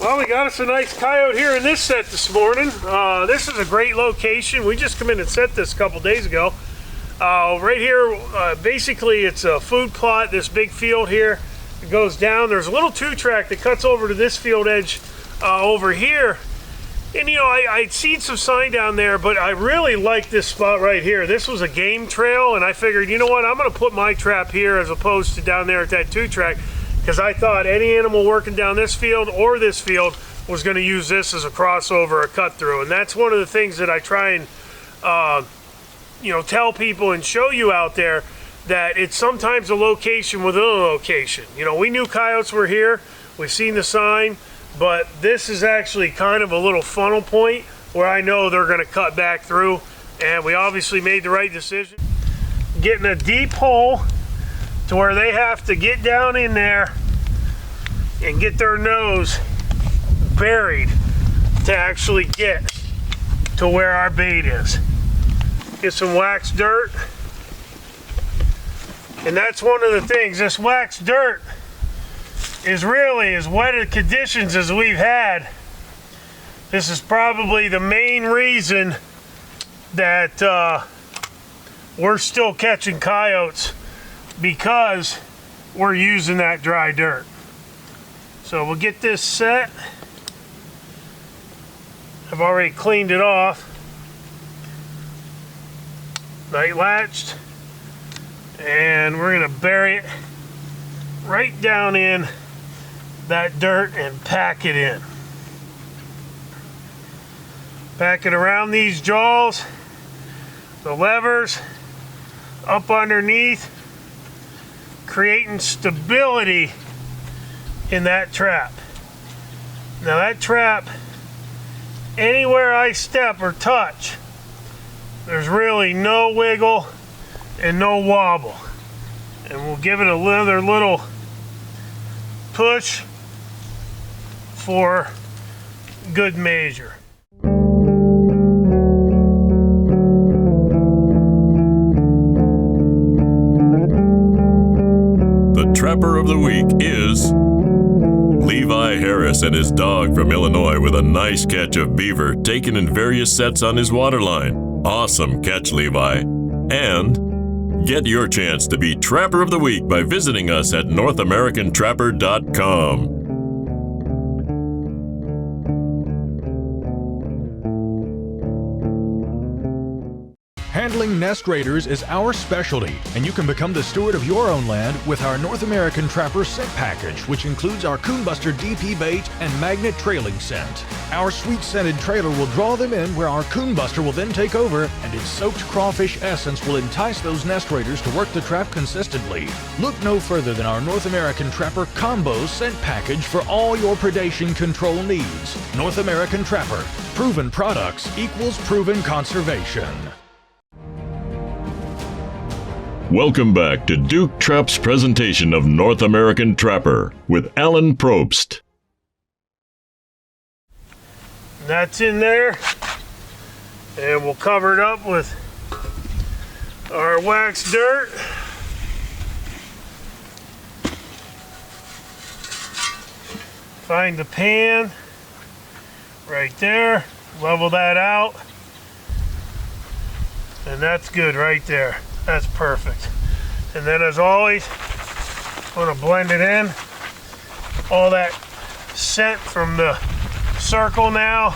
Well, we got us a nice coyote here in this set this morning. This is a great location. We just come in and set this a couple days ago. Right here, basically it's a food plot, this big field here. It goes down. There's a little 2-track that cuts over to this field edge over here. And you know, I'd seen some sign down there, but I really like this spot right here. This was a game trail, and I figured, you know what, I'm gonna put my trap here as opposed to down there at that 2-track, because I thought any animal working down this field or this field was gonna use this as a crossover, a cut through. And that's one of the things that I try and you know, tell people and show you out there, that it's sometimes a location within a location. You know, we knew coyotes were here, we've seen the sign, but this is actually kind of a little funnel point where I know they're gonna cut back through, and we obviously made the right decision. Getting a deep hole to where they have to get down in there and get their nose buried to actually get to where our bait is. Get some wax dirt. And that's one of the things, this wax dirt is really as wet a conditions as we've had. This is probably the main reason that we're still catching coyotes, because we're using that dry dirt. So we'll get this set. I've already cleaned it off. Night latched. And we're gonna bury it right down in that dirt and pack it in. Pack it around these jaws, the levers, up underneath, creating stability in that trap. Now that trap, anywhere I step or touch, there's really no wiggle and no wobble. And we'll give it another little push for good measure. The Trapper of the Week is Levi Harris and his dog from Illinois with a nice catch of beaver taken in various sets on his waterline. Awesome catch, Levi. And get your chance to be Trapper of the Week by visiting us at NorthAmericanTrapper.com. Handling nest raiders is our specialty, and you can become the steward of your own land with our North American Trapper Scent Package, which includes our Coon Buster DP bait and magnet trailing scent. Our sweet scented trailer will draw them in, where our Coon Buster will then take over, and its soaked crawfish essence will entice those nest raiders to work the trap consistently. Look no further than our North American Trapper Combo Scent Package for all your predation control needs. North American Trapper. Proven products equals proven conservation. Welcome back to Duke Trap's presentation of North American Trapper with Alan Probst. That's in there, and we'll cover it up with our wax dirt. Find the pan right there, level that out, and that's good right there. That's perfect. And then, as always, I'm gonna blend it in. All that scent from the circle now.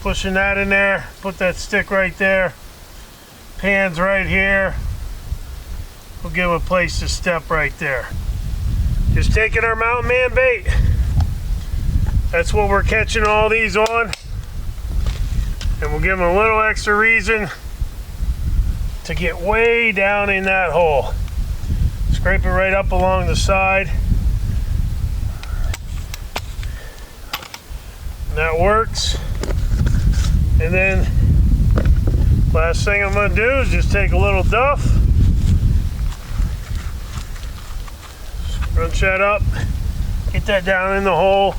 Pushing that in there. Put that stick right there. Pan's right here. We'll give a place to step right there. Just taking our Mountain Man bait. That's what we're catching all these on. And we'll give them a little extra reason to get way down in that hole. Scrape it right up along the side. And that works. And then last thing I'm going to do is just take a little duff, scrunch that up, get that down in the hole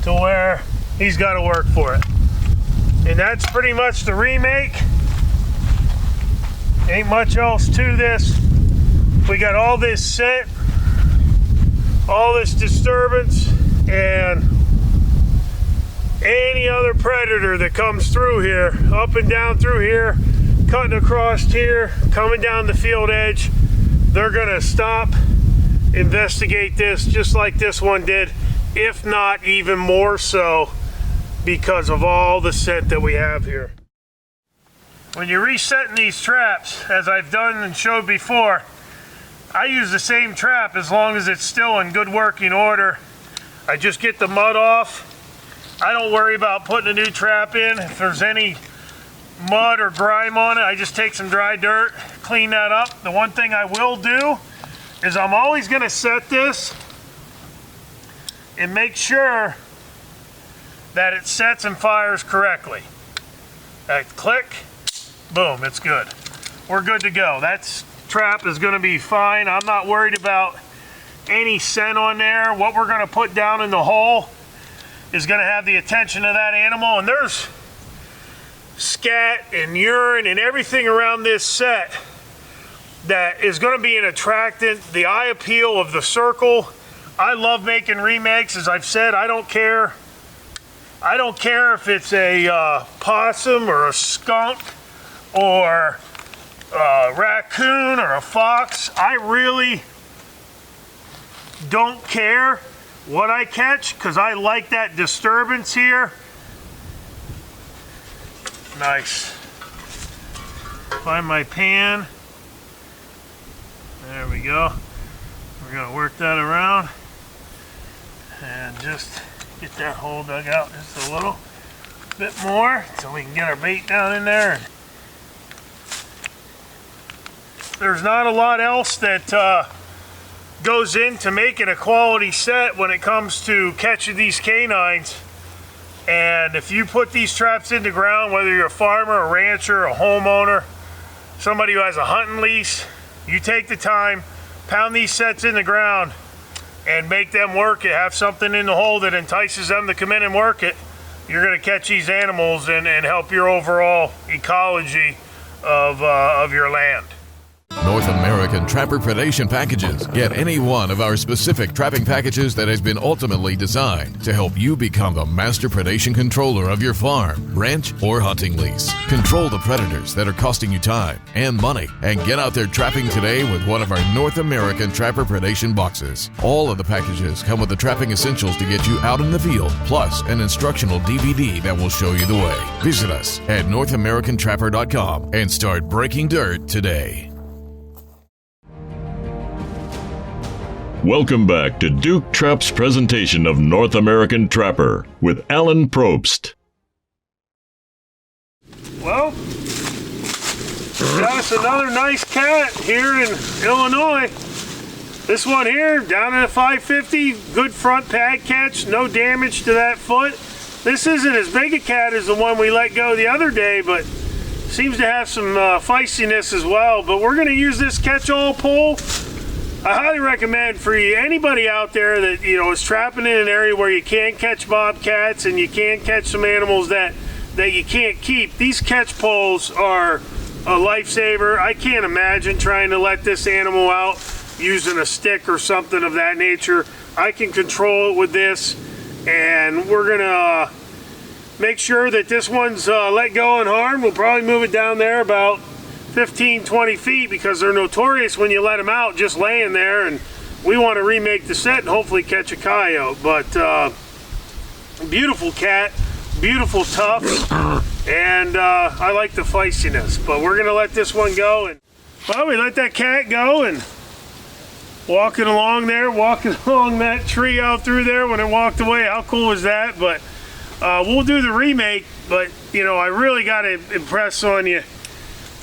to where he's got to work for it. And that's pretty much the remake. Ain't much else to this. We got all this scent, all this disturbance, and any other predator that comes through here, up and down through here, cutting across here, coming down the field edge, they're gonna stop, investigate this just like this one did, if not even more so, because of all the scent that we have here. When you're resetting these traps, as I've done and showed before, I use the same trap as long as it's still in good working order. I just get the mud off. I don't worry about putting a new trap in. If there's any mud or grime on it, I just take some dry dirt, clean that up. The one thing I will do is I'm always gonna set this and make sure that it sets and fires correctly. That click, boom, it's good. We're good to go. That trap is gonna be fine. I'm not worried about any scent on there. What we're gonna put down in the hole is gonna have the attention of that animal, and there's scat and urine and everything around this set that is gonna be an attractant, the eye appeal of the circle. I love making remakes. As I've said, I don't care if it's a possum or a skunk or a raccoon or a fox. I really don't care what I catch, because I like that disturbance here. Nice. Find my pan. There we go. We're gonna work that around and just get that hole dug out just a little bit more so we can get our bait down in there. There's not a lot else that goes into making a quality set when it comes to catching these canines. And if you put these traps in the ground, whether you're a farmer, a rancher, a homeowner, somebody who has a hunting lease, you take the time, pound these sets in the ground and make them work it, have something in the hole that entices them to come in and work it, you're gonna catch these animals and help your overall ecology of your land. North American Trapper Predation Packages. Get any one of our specific trapping packages that has been ultimately designed to help you become the master predation controller of your farm, ranch, or hunting lease. Control the predators that are costing you time and money, and get out there trapping today with one of our North American Trapper Predation boxes. All of the packages come with the trapping essentials to get you out in the field, plus an instructional DVD that will show you the way. Visit us at NorthAmericanTrapper.com and start breaking dirt today. Welcome back to Duke Trap's presentation of North American Trapper with Alan Probst. Well, got us another nice cat here in Illinois. This one here, down at a 550, good front pad catch, no damage to that foot. This isn't as big a cat as the one we let go the other day, but seems to have some feistiness as well. But we're gonna use this catch-all pole. I highly recommend for anybody out there that is trapping in an area where you can't catch bobcats and you can't catch some animals that you can't keep. These catch poles are a lifesaver. I can't imagine trying to let this animal out using a stick or something of that nature. I can control it with this, and we're gonna make sure that this one's let go unharmed. We'll probably move it down there about 15-20 feet, because they're notorious when you let them out just laying there, and we want to remake the set and hopefully catch a coyote. But beautiful cat, beautiful tough, and I like the feistiness. But we're gonna let this one go, and well, we let that cat go, and walking along that tree out through there when it walked away. How cool was that? But we'll do the remake. But I really got to impress on you.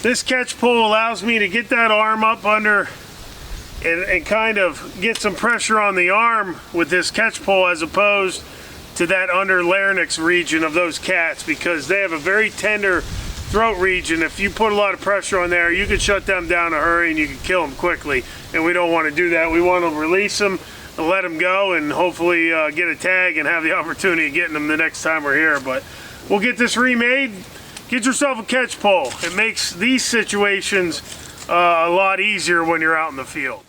This catch pole allows me to get that arm up under and kind of get some pressure on the arm with this catch pole, as opposed to that under larynx region of those cats, because they have a very tender throat region. If you put a lot of pressure on there, you can shut them down in a hurry and you can kill them quickly, and we don't want to do that. We want to release them and let them go, and hopefully get a tag and have the opportunity of getting them the next time we're here. But we'll get this remade. Get yourself a catch pole. It makes these situations a lot easier when you're out in the field.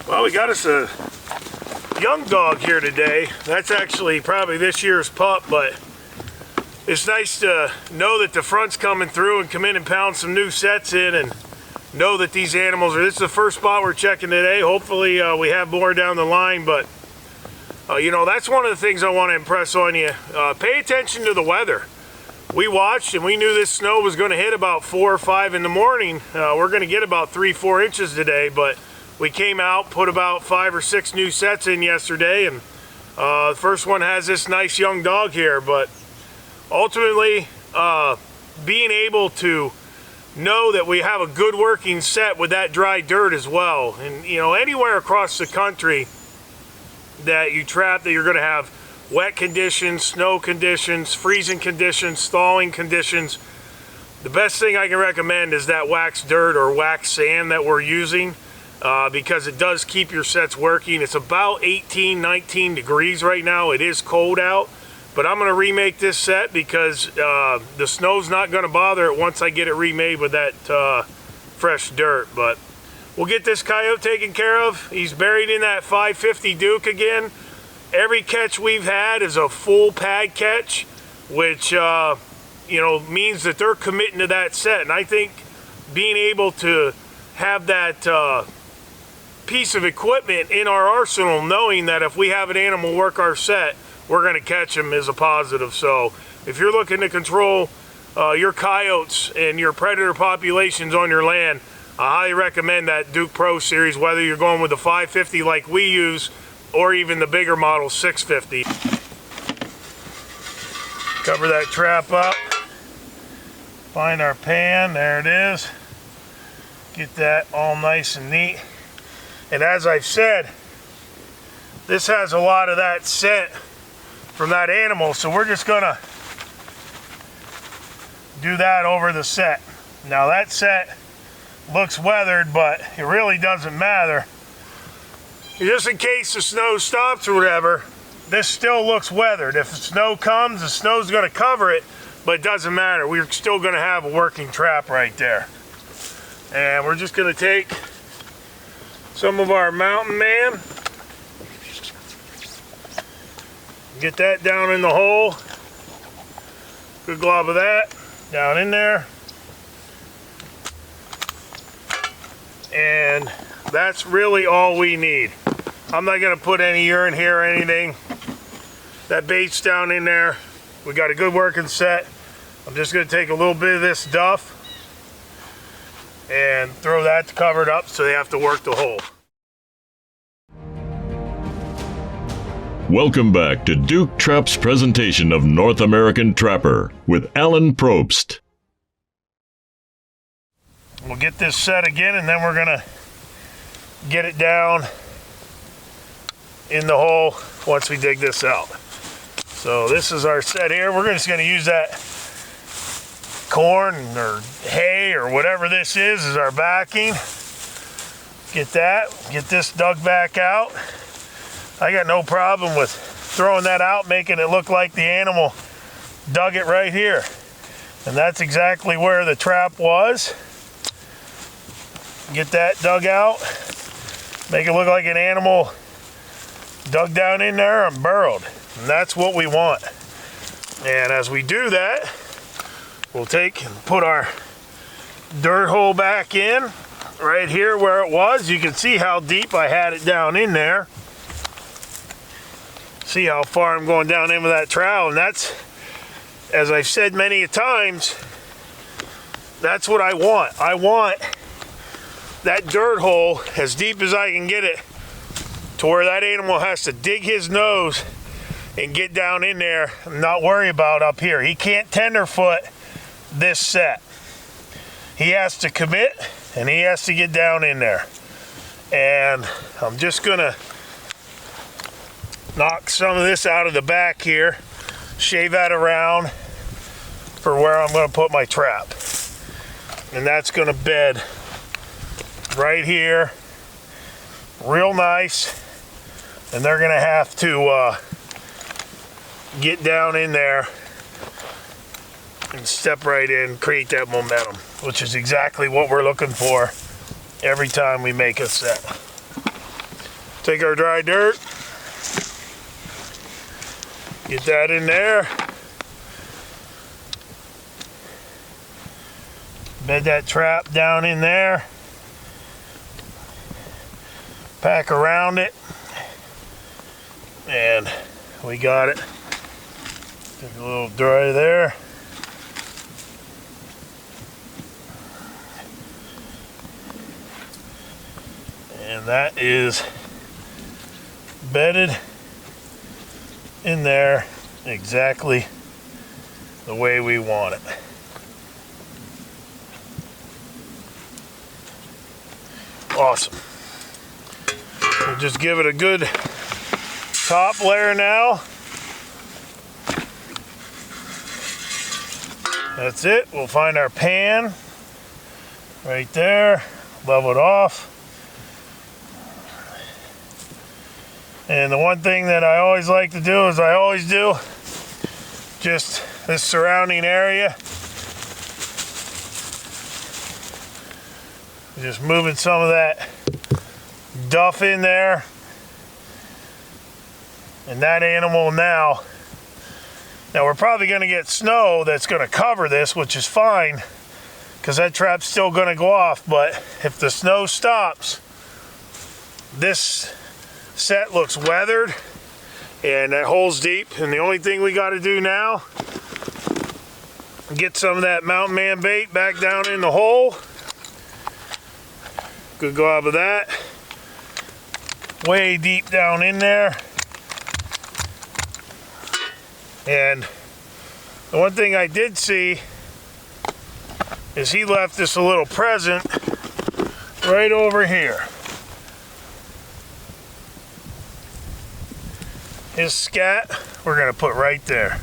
Well, we got us a young dog here today. That's actually probably this year's pup, but it's nice to know that the front's coming through and come in and pound some new sets in and know that these animals are, this is the first spot we're checking today. Hopefully we have more down the line, but you know, that's one of the things I want to impress on you. Pay attention to the weather. We watched and we knew this snow was going to hit about 4 or 5 in the morning. We're going to get about 3-4 inches today, but we came out, put about 5 or 6 new sets in yesterday, and the first one has this nice young dog here. But ultimately, being able to know that we have a good working set with that dry dirt as well, and you know, anywhere across the country that you trap, that you're going to have wet conditions, snow conditions, freezing conditions, thawing conditions. The best thing I can recommend is that wax dirt or wax sand that we're using, because it does keep your sets working. It's about 18-19 degrees right now. It is cold out, but I'm going to remake this set because the snow's not going to bother it once I get it remade with that fresh dirt. But we'll get this coyote taken care of. He's buried in that 550 Duke again. Every catch we've had is a full pad catch, which you know, means that they're committing to that set. And I think being able to have that piece of equipment in our arsenal, knowing that if we have an animal work our set, we're going to catch them, is a positive. So if you're looking to control your coyotes and your predator populations on your land, I highly recommend that Duke Pro Series, whether you're going with the 550 like we use or even the bigger model 650. Cover that trap up. Find our pan, there it is. Get that all nice and neat. And as I've said, this has a lot of that scent from that animal, so we're just gonna do that over the set. Now that set looks weathered, but it really doesn't matter. Just in case the snow stops or whatever, this still looks weathered. If the snow comes, the snow's gonna cover it, but it doesn't matter. We're still gonna have a working trap right there. And we're just gonna take some of our Mountain Man, get that down in the hole. Good glob of that down in there. And that's really all we need. I'm not gonna put any urine here or anything. That bait's down in there. We got a good working set. I'm just gonna take a little bit of this duff and throw that to cover it up so they have to work the hole. Welcome back to Duke Trap's presentation of North American Trapper with Alan Probst. We'll get this set again, and then we're gonna get it down in the hole once we dig this out. So this is our set here. We're just gonna use that corn or hay or whatever this is as our backing. Get that, get this dug back out. I got no problem with throwing that out, making it look like the animal dug it right here. And that's exactly where the trap was. Get that dug out, make it look like an animal dug down in there and burrowed. And that's what we want. And as we do that, we'll take and put our dirt hole back in right here where it was. You can see how deep I had it down in there. See how far I'm going down in with that trowel. And that's, as I've said many times, that's what I want. I want that dirt hole as deep as I can get it to where that animal has to dig his nose and get down in there and not worry about up here. He can't tenderfoot this set. He has to commit and he has to get down in there. And I'm just gonna knock some of this out of the back here, shave that around for where I'm gonna put my trap. And that's gonna bed right here, real nice. And they're gonna have to get down in there and step right in, create that momentum, which is exactly what we're looking for every time we make a set. Take our dry dirt, Get that in there. Bed that trap down in there. Pack around it. And we got it. Take a little dry there. And that is bedded in there exactly the way we want it. Awesome. We'll just give it a good top layer now. That's it. We'll find our pan right there, level it off. And the one thing that I always like to do is I always do just this surrounding area. Just moving some of that duff in there. And that animal now we're probably going to get snow that's going to cover this, which is fine because that trap's still going to go off. But if the snow stops, this set looks weathered and that hole's deep. And the only thing we got to do now, get some of that mountain man bait back down in the hole. Good glob of that. Way deep down in there. And the one thing I did see is he left us a little present right over here. His scat, we're gonna put right there.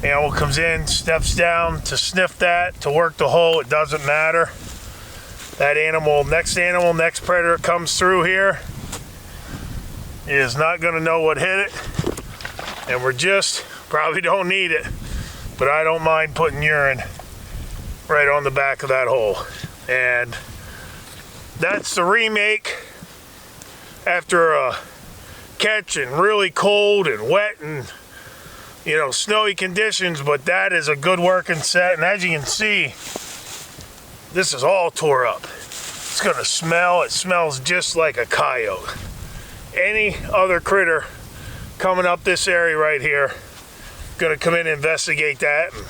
Animal comes in, steps down to sniff that, to work the hole, it doesn't matter. That animal, next predator comes through here is not gonna know what hit it. And we're just, probably don't need it, but I don't mind putting urine right on the back of that hole. And that's the remake after a catch in really cold and wet and, you know, snowy conditions, but that is a good working set. And as you can see, this is all tore up. It's gonna smell, it smells just like a coyote. Any other critter coming up this area right here, gonna come in and investigate that. And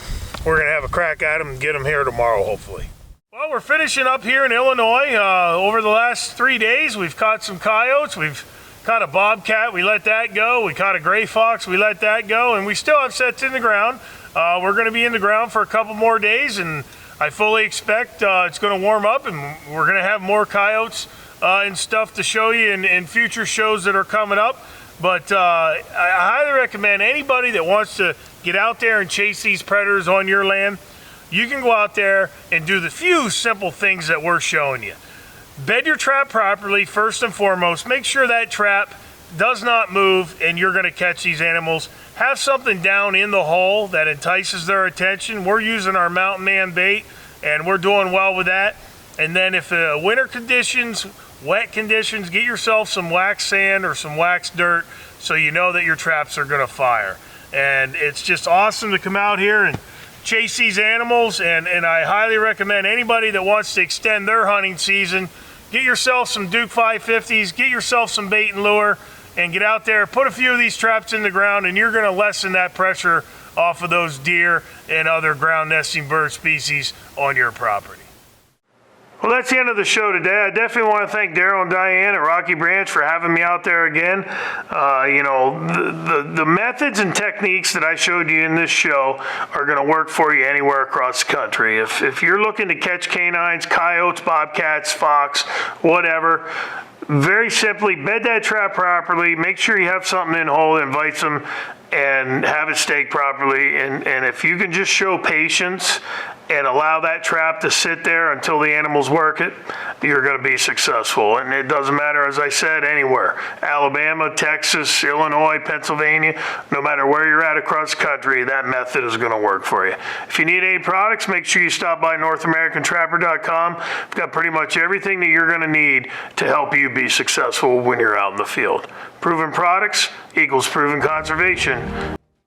we're gonna have a crack at them and get them here tomorrow, hopefully. Well, we're finishing up here in Illinois. Over the last 3 days, we've caught some coyotes. We've caught a bobcat, we let that go. We caught a gray fox, we let that go. And we still have sets in the ground. We're gonna be in the ground for a couple more days, and I fully expect it's gonna warm up and we're gonna have more coyotes and stuff to show you in future shows that are coming up. But I highly recommend anybody that wants to get out there and chase these predators on your land, you can go out there and do the few simple things that we're showing you. Bed your trap properly, first and foremost. Make sure that trap does not move and you're gonna catch these animals. Have something down in the hole that entices their attention. We're using our mountain man bait and we're doing well with that. And then if winter conditions, wet conditions, get yourself some wax sand or some wax dirt so you know that your traps are gonna fire. And it's just awesome to come out here and chase these animals, and I highly recommend anybody that wants to extend their hunting season, get yourself some Duke 550s, get yourself some bait and lure, and get out there, put a few of these traps in the ground, and you're gonna lessen that pressure off of those deer and other ground nesting bird species on your property. Well, that's the end of the show today. I definitely want to thank Daryl and Diane at Rocky Branch for having me out there again. You know, the methods and techniques that I showed you in this show are going to work for you anywhere across the country. If you're looking to catch canines, coyotes, bobcats, fox, whatever, very simply, bed that trap properly, make sure you have something in the hole that invites them, and have it staked properly. And if you can just show patience and allow that trap to sit there until the animals work it, you're going to be successful. And it doesn't matter, as I said, anywhere. Alabama, Texas, Illinois, Pennsylvania, no matter where you're at across the country, that method is going to work for you. If you need any products, make sure you stop by NorthAmericanTrapper.com. We've got pretty much everything that you're going to need to help you be successful when you're out in the field. Proven products equals proven conservation.